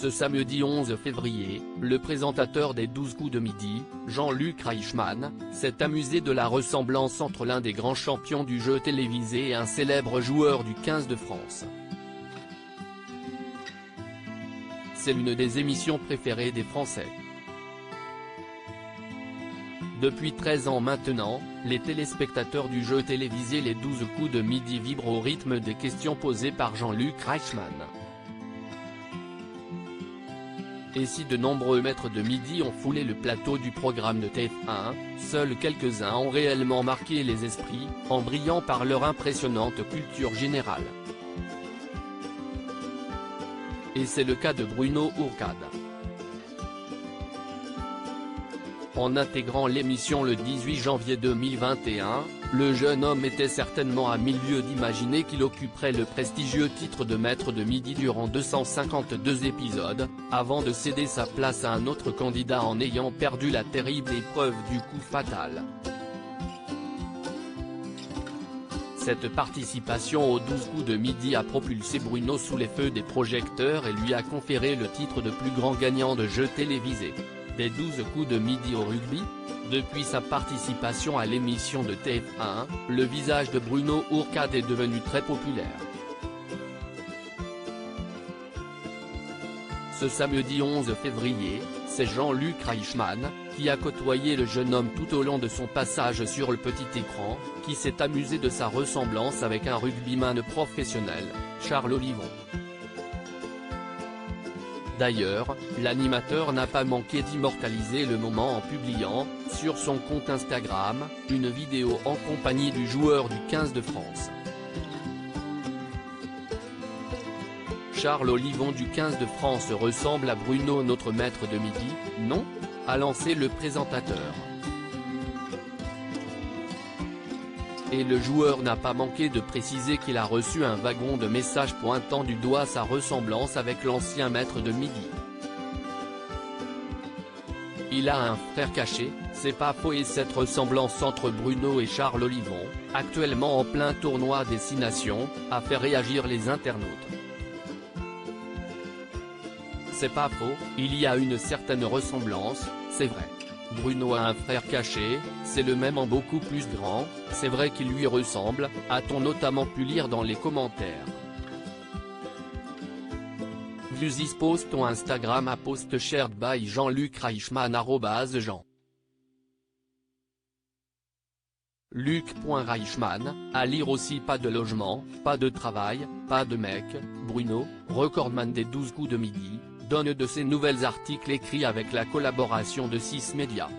Ce samedi 11 février, le présentateur des 12 coups de midi, Jean-Luc Reichmann, s'est amusé de la ressemblance entre l'un des grands champions du jeu télévisé et un célèbre joueur du 15 de France. C'est l'une des émissions préférées des Français. Depuis 13 ans maintenant, les téléspectateurs du jeu télévisé Les 12 coups de midi vibrent au rythme des questions posées par Jean-Luc Reichmann. Et si de nombreux maîtres de midi ont foulé le plateau du programme de TF1, seuls quelques-uns ont réellement marqué les esprits, en brillant par leur impressionnante culture générale. Et c'est le cas de Bruno Ourcade. En intégrant l'émission le 18 janvier 2021, le jeune homme était certainement à mille lieues d'imaginer qu'il occuperait le prestigieux titre de maître de midi durant 252 épisodes, avant de céder sa place à un autre candidat en ayant perdu la terrible épreuve du coup fatal. Cette participation aux 12 coups de midi a propulsé Bruno sous les feux des projecteurs et lui a conféré le titre de plus grand gagnant de jeu télévisé. Des 12 coups de midi au rugby. Depuis sa participation à l'émission de TF1, le visage de Bruno Ourcade est devenu très populaire. Ce samedi 11 février, c'est Jean-Luc Reichmann, qui a côtoyé le jeune homme tout au long de son passage sur le petit écran, qui s'est amusé de sa ressemblance avec un rugbyman professionnel, Charles Olivon. D'ailleurs, l'animateur n'a pas manqué d'immortaliser le moment en publiant, sur son compte Instagram, une vidéo en compagnie du joueur du 15 de France. Charles Olivon du 15 de France ressemble à Bruno notre maître de midi, non ? A lancé le présentateur. Et le joueur n'a pas manqué de préciser qu'il a reçu un wagon de messages pointant du doigt sa ressemblance avec l'ancien maître de midi. Il a un frère caché, c'est pas faux, et cette ressemblance entre Bruno et Charles Olivon, actuellement en plein tournoi des 6 nations, a fait réagir les internautes. C'est pas faux, il y a une certaine ressemblance, c'est vrai. Bruno a un frère caché, c'est le même en beaucoup plus grand, c'est vrai qu'il lui ressemble, a-t-on notamment pu lire dans les commentaires. Views is post on Instagram à post shared by Jean-Luc Reichmann @Jean. Luc.Reichmann, à lire aussi: pas de logement, pas de travail, pas de mec. Bruno, recordman des 12 coups de midi, donne de ses nouvelles articles écrits avec la collaboration de 6 médias.